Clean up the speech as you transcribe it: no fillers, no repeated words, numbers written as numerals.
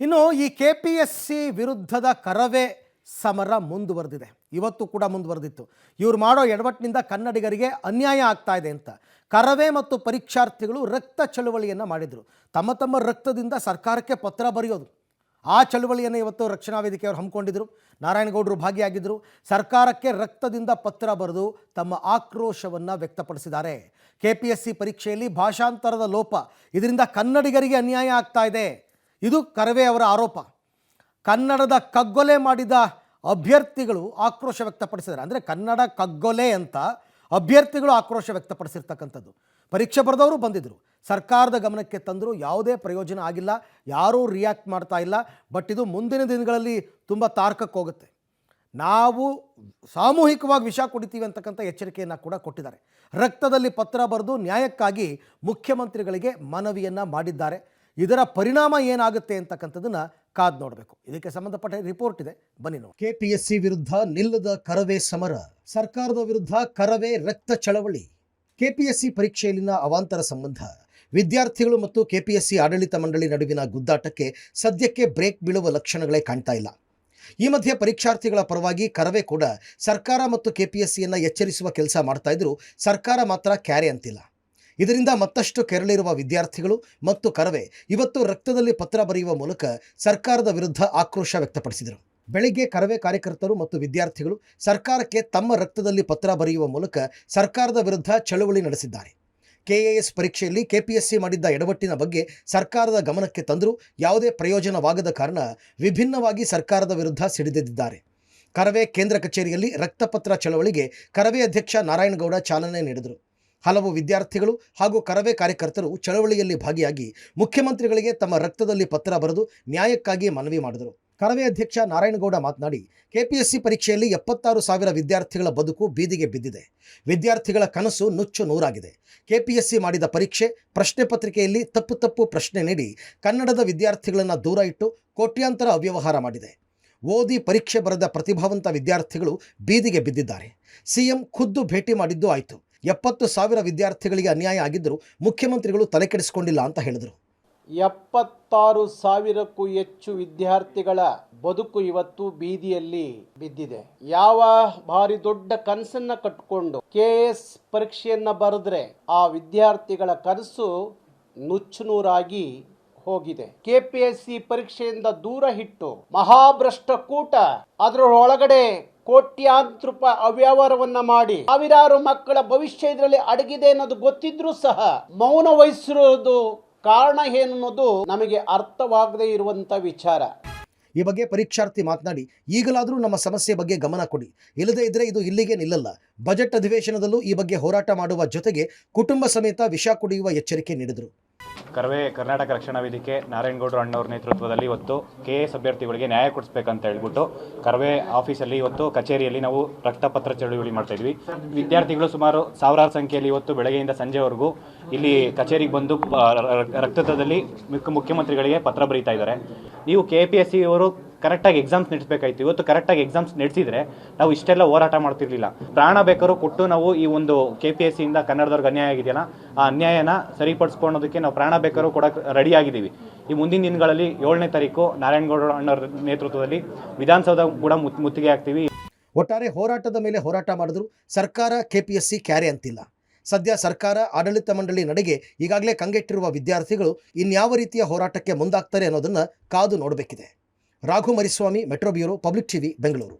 ಇನ್ನು ಈ KPSC ವಿರುದ್ಧದ ಕರವೇ ಸಮರ ಮುಂದುವರೆದಿದೆ. ಇವತ್ತು ಕೂಡ ಮುಂದುವರೆದಿತ್ತು. ಇವರು ಮಾಡೋ ಎಡವಟ್ಟಿನಿಂದ ಕನ್ನಡಿಗರಿಗೆ ಅನ್ಯಾಯ ಆಗ್ತಾ ಇದೆ ಅಂತ ಕರವೇ ಮತ್ತು ಪರೀಕ್ಷಾರ್ಥಿಗಳು ರಕ್ತ ಚಳುವಳಿಯನ್ನು ಮಾಡಿದರು. ತಮ್ಮ ತಮ್ಮ ರಕ್ತದಿಂದ ಸರ್ಕಾರಕ್ಕೆ ಪತ್ರ ಬರೆಯೋದು. ಆ ಚಳುವಳಿಯನ್ನು ಇವತ್ತು ರಕ್ಷಣಾ ವೇದಿಕೆಯವರು ಹಮ್ಮಿಕೊಂಡಿದ್ದರು. ನಾರಾಯಣಗೌಡರು ಭಾಗಿಯಾಗಿದ್ದರು. ಸರ್ಕಾರಕ್ಕೆ ರಕ್ತದಿಂದ ಪತ್ರ ಬರೆದು ತಮ್ಮ ಆಕ್ರೋಶವನ್ನು ವ್ಯಕ್ತಪಡಿಸಿದ್ದಾರೆ. KPSC ಪರೀಕ್ಷೆಯಲ್ಲಿ ಭಾಷಾಂತರದ ಲೋಪ, ಇದರಿಂದ ಕನ್ನಡಿಗರಿಗೆ ಅನ್ಯಾಯ ಆಗ್ತಾ ಇದೆ. ಇದು ಕರವೇ ಅವರ ಆರೋಪ. ಕನ್ನಡದ ಕಗ್ಗೊಲೆ ಮಾಡಿದ ಅಭ್ಯರ್ಥಿಗಳು ಆಕ್ರೋಶ ವ್ಯಕ್ತಪಡಿಸಿದ್ದಾರೆ. ಅಂದರೆ ಕನ್ನಡ ಕಗ್ಗೊಲೆ ಅಂತ ಅಭ್ಯರ್ಥಿಗಳು ಆಕ್ರೋಶ ವ್ಯಕ್ತಪಡಿಸಿರ್ತಕ್ಕಂಥದ್ದು. ಪರೀಕ್ಷೆ ಬರೆದವರು ಬಂದಿದ್ದರು, ಸರ್ಕಾರದ ಗಮನಕ್ಕೆ ತಂದರೂ ಯಾವುದೇ ಪ್ರಯೋಜನ ಆಗಿಲ್ಲ, ಯಾರೂ ರಿಯಾಕ್ಟ್ ಮಾಡ್ತಾ ಇಲ್ಲ. ಬಟ್ ಇದು ಮುಂದಿನ ದಿನಗಳಲ್ಲಿ ತುಂಬ ತಾರ್ಕಕ್ಕೆ ಹೋಗುತ್ತೆ. ನಾವು ಸಾಮೂಹಿಕವಾಗಿ ವಿಷ ಕುಡಿತೀವಿ ಅಂತಕ್ಕಂಥ ಎಚ್ಚರಿಕೆಯನ್ನು ಕೂಡ ಕೊಟ್ಟಿದ್ದಾರೆ. ರಕ್ತದಲ್ಲಿ ಪತ್ರ ಬರೆದು ನ್ಯಾಯಕ್ಕಾಗಿ ಮುಖ್ಯಮಂತ್ರಿಗಳಿಗೆ ಮನವಿಯನ್ನು ಮಾಡಿದ್ದಾರೆ. ಇದರ ಪರಿಣಾಮ ಏನಾಗುತ್ತೆ ಅಂತಕ್ಕಂಥದ್ದನ್ನು ಕಾದು ನೋಡಬೇಕು. ಇದಕ್ಕೆ ಸಂಬಂಧಪಟ್ಟ ರಿಪೋರ್ಟ್ ಇದೆ, ಬನ್ನಿ ನೋಡಿ. KPSC ವಿರುದ್ಧ ನಿಲ್ಲದ ಕರವೇ ಸಮರ, ಸರ್ಕಾರದ ವಿರುದ್ಧ ಕರವೇ ರಕ್ತ ಚಳವಳಿ. KPSC ಪರೀಕ್ಷೆಯಲ್ಲಿನ ಅವಾಂತರ ಸಂಬಂಧ ವಿದ್ಯಾರ್ಥಿಗಳು ಮತ್ತು KPSC ಆಡಳಿತ ಮಂಡಳಿ ನಡುವಿನ ಗುದ್ದಾಟಕ್ಕೆ ಸದ್ಯಕ್ಕೆ ಬ್ರೇಕ್ ಬೀಳುವ ಲಕ್ಷಣಗಳೇ ಕಾಣ್ತಾ ಇಲ್ಲ. ಈ ಮಧ್ಯೆ ಪರೀಕ್ಷಾರ್ಥಿಗಳ ಪರವಾಗಿ ಕರವೇ ಕೂಡ ಸರ್ಕಾರ ಮತ್ತು KPSCಯನ್ನು ಎಚ್ಚರಿಸುವ ಕೆಲಸ ಮಾಡ್ತಾ ಇದ್ರು. ಸರ್ಕಾರ ಮಾತ್ರ ಕ್ಯಾರೆ ಅಂತಿಲ್ಲ. ಇದರಿಂದ ಮತ್ತಷ್ಟು ಕೆರಳಿರುವ ವಿದ್ಯಾರ್ಥಿಗಳು ಮತ್ತು ಕರವೇ ಇವತ್ತು ರಕ್ತದಲ್ಲಿ ಪತ್ರ ಬರೆಯುವ ಮೂಲಕ ಸರ್ಕಾರದ ವಿರುದ್ಧ ಆಕ್ರೋಶ ವ್ಯಕ್ತಪಡಿಸಿದರು. ಬೆಳಿಗ್ಗೆ ಕರವೇ ಕಾರ್ಯಕರ್ತರು ಮತ್ತು ವಿದ್ಯಾರ್ಥಿಗಳು ಸರ್ಕಾರಕ್ಕೆ ತಮ್ಮ ರಕ್ತದಲ್ಲಿ ಪತ್ರ ಬರೆಯುವ ಮೂಲಕ ಸರ್ಕಾರದ ವಿರುದ್ಧ ಚಳುವಳಿ ನಡೆಸಿದ್ದಾರೆ. KAS ಪರೀಕ್ಷೆಯಲ್ಲಿ KPSC ಮಾಡಿದ್ದ ಎಡವಟ್ಟಿನ ಬಗ್ಗೆ ಸರ್ಕಾರದ ಗಮನಕ್ಕೆ ತಂದರೂ ಯಾವುದೇ ಪ್ರಯೋಜನವಾಗದ ಕಾರಣ ವಿಭಿನ್ನವಾಗಿ ಸರ್ಕಾರದ ವಿರುದ್ಧ ಸಿಡಿದೆದ್ದಿದ್ದಾರೆ. ಕರವೇ ಕೇಂದ್ರ ಕಚೇರಿಯಲ್ಲಿ ರಕ್ತಪತ್ರ ಚಳವಳಿಗೆ ಕರವೇ ಅಧ್ಯಕ್ಷ ನಾರಾಯಣಗೌಡ ಚಾಲನೆ ನೀಡಿದರು. ಹಲವು ವಿದ್ಯಾರ್ಥಿಗಳು ಹಾಗೂ ಕರವೇ ಕಾರ್ಯಕರ್ತರು ಚಳವಳಿಯಲ್ಲಿ ಭಾಗಿಯಾಗಿ ಮುಖ್ಯಮಂತ್ರಿಗಳಿಗೆ ತಮ್ಮ ರಕ್ತದಲ್ಲಿ ಪತ್ರ ಬರೆದು ನ್ಯಾಯಕ್ಕಾಗಿ ಮನವಿ ಮಾಡಿದರು. ಕರವೇ ಅಧ್ಯಕ್ಷ ನಾರಾಯಣಗೌಡ ಮಾತನಾಡಿ, KPSC ಪರೀಕ್ಷೆಯಲ್ಲಿ 76,000 ವಿದ್ಯಾರ್ಥಿಗಳ ಬದುಕು ಬೀದಿಗೆ ಬಿದ್ದಿದೆ. ವಿದ್ಯಾರ್ಥಿಗಳ ಕನಸು ನುಚ್ಚು ನೂರಾಗಿದೆ. KPSC ಮಾಡಿದ ಪರೀಕ್ಷೆ ಪ್ರಶ್ನೆ ಪತ್ರಿಕೆಯಲ್ಲಿ ತಪ್ಪು ಪ್ರಶ್ನೆ ನೀಡಿ ಕನ್ನಡದ ವಿದ್ಯಾರ್ಥಿಗಳನ್ನು ದೂರ ಇಟ್ಟು ಕೋಟ್ಯಾಂತರ ಅವ್ಯವಹಾರ ಮಾಡಿದೆ. ಓದಿ ಪರೀಕ್ಷೆ ಬರೆದ ಪ್ರತಿಭಾವಂತ ವಿದ್ಯಾರ್ಥಿಗಳು ಬೀದಿಗೆ ಬಿದ್ದಿದ್ದಾರೆ. CM ಖುದ್ದು ಭೇಟಿ ಮಾಡಿದ್ದು ಆಯಿತು. 70,000 ವಿದ್ಯಾರ್ಥಿಗಳಿಗೆ ಅನ್ಯಾಯ ಆಗಿದ್ದರೂ ಮುಖ್ಯಮಂತ್ರಿಗಳು ತಲೆಕೆಡಿಸಿಕೊಂಡಿಲ್ಲ ಅಂತ ಹೇಳಿದರು. 76,000ಕ್ಕೂ ಹೆಚ್ಚು ವಿದ್ಯಾರ್ಥಿಗಳ ಬದುಕು ಇವತ್ತು ಬೀದಿಯಲ್ಲಿ ಬಿದ್ದಿದೆ. ಯಾವ ಭಾರಿ ದೊಡ್ಡ ಕನಸನ್ನ ಕಟ್ಟಿಕೊಂಡು KS ಪರೀಕ್ಷೆಯನ್ನ ಬರೆದ್ರೆ ಆ ವಿದ್ಯಾರ್ಥಿಗಳ ಕನಸು ನುಚ್ಚುನೂರಾಗಿ ಹೋಗಿದೆ. KPSC ಪರೀಕ್ಷೆಯಿಂದ ದೂರ ಇಟ್ಟು ಮಹಾಭ್ರಷ್ಟ ಕೂಟ ಅದರೊಳಗಡೆ ಕೋಟ್ಯಾಂತರ ರೂಪಾಯಿ ಅವ್ಯವಹಾರವನ್ನ ಮಾಡಿ ಸಾವಿರಾರು ಮಕ್ಕಳ ಭವಿಷ್ಯ ಇದರಲ್ಲಿ ಅಡಗಿದೆ ಅನ್ನೋದು ಗೊತ್ತಿದ್ರೂ ಸಹ ಮೌನ ವಹಿಸಿರೋದು ಕಾರಣ ಏನು ಅನ್ನೋದು ನಮಗೆ ಅರ್ಥವಾಗದೇ ಇರುವಂತ ವಿಚಾರ. ಈ ಬಗ್ಗೆ ಪರೀಕ್ಷಾರ್ಥಿ ಮಾತನಾಡಿ, ಈಗಲಾದರೂ ನಮ್ಮ ಸಮಸ್ಯೆ ಬಗ್ಗೆ ಗಮನ ಕೊಡಿ, ಇಲ್ಲದೇ ಇದ್ರೆ ಇದು ಇಲ್ಲಿಗೆ ನಿಲ್ಲಲ್ಲ. ಬಜೆಟ್ ಅಧಿವೇಶನದಲ್ಲೂ ಈ ಬಗ್ಗೆ ಹೋರಾಟ ಮಾಡುವ ಜೊತೆಗೆ ಕುಟುಂಬ ಸಮೇತ ವಿಷ ಕುಡಿಯುವ ಎಚ್ಚರಿಕೆ ನೀಡಿದರು. ಕರವೇ ಕರ್ನಾಟಕ ರಕ್ಷಣಾ ವೇದಿಕೆ ನಾರಾಯಣಗೌಡರು ಅಣ್ಣವ್ರ ನೇತೃತ್ವದಲ್ಲಿ ಇವತ್ತು KS ಅಭ್ಯರ್ಥಿಗಳಿಗೆ ನ್ಯಾಯ ಕೊಡಿಸ್ಬೇಕಂತ ಹೇಳ್ಬಿಟ್ಟು ಕರವೇ ಆಫೀಸಲ್ಲಿ ಇವತ್ತು ಕಚೇರಿಯಲ್ಲಿ ನಾವು ರಕ್ತಪತ್ರ ಚಳುವಳಿ ಮಾಡ್ತಾ ಇದ್ವಿ. ವಿದ್ಯಾರ್ಥಿಗಳು ಸುಮಾರು ಸಾವಿರಾರು ಸಂಖ್ಯೆಯಲ್ಲಿ ಇವತ್ತು ಬೆಳಗ್ಗೆಯಿಂದ ಸಂಜೆವರೆಗೂ ಇಲ್ಲಿ ಕಚೇರಿಗೆ ಬಂದು ರಕ್ತದಲ್ಲಿ ಮುಖ್ಯಮಂತ್ರಿಗಳಿಗೆ ಪತ್ರ ಬರೀತಾ ಇದ್ದಾರೆ. ನೀವು KPSC ಅವರು ಕರೆಕ್ಟಾಗಿ ಎಕ್ಸಾಮ್ಸ್ ನಡೆಸಬೇಕಾಯ್ತು. ಇವತ್ತು ಕರೆಕ್ಟಾಗಿ ಎಕ್ಸಾಮ್ಸ್ ನಡೆಸಿದ್ರೆ ನಾವು ಇಷ್ಟೆಲ್ಲ ಹೋರಾಟ ಮಾಡ್ತಿರ್ಲಿಲ್ಲ. ಪ್ರಾಣ ಬೇಕಾದ್ರೂ ಕೊಟ್ಟು ನಾವು ಈ ಒಂದು KPSCಯಿಂದ ಕನ್ನಡದವ್ರಿಗೆ ಅನ್ಯಾಯ ಆಗಿದೆಯಲ್ಲ, ಆ ಅನ್ಯಾಯನ ಸರಿಪಡಿಸ್ಕೊಳ್ಳೋದಕ್ಕೆ ನಾವು ಪ್ರಾಣ ಬೇಕಾದ್ರೂ ಕೊಡಕ್ಕೆ ರೆಡಿ ಆಗಿದ್ದೀವಿ. ಈ ಮುಂದಿನ ದಿನಗಳಲ್ಲಿ 7ನೇ ತಾರೀಕು ನಾರಾಯಣಗೌಡ ಅಣ್ಣವ್ರ ನೇತೃತ್ವದಲ್ಲಿ ವಿಧಾನಸೌಧ ಕೂಡ ಮುತ್ತಿಗೆ ಆಗ್ತೀವಿ. ಒಟ್ಟಾರೆ ಹೋರಾಟದ ಮೇಲೆ ಹೋರಾಟ ಮಾಡಿದ್ರು ಸರ್ಕಾರ KPSC ಕ್ಯಾರೆ ಅಂತಿಲ್ಲ. ಸದ್ಯ ಸರ್ಕಾರ ಆಡಳಿತ ಮಂಡಳಿ ನಡೆಗೆ ಈಗಾಗಲೇ ಕಂಗೆಟ್ಟಿರುವ ವಿದ್ಯಾರ್ಥಿಗಳು ಇನ್ಯಾವ ರೀತಿಯ ಹೋರಾಟಕ್ಕೆ ಮುಂದಾಗ್ತಾರೆ ಅನ್ನೋದನ್ನು ಕಾದು ನೋಡಬೇಕಿದೆ. Raghu Mariswamy, metro bureau, public TV, Bengaluru.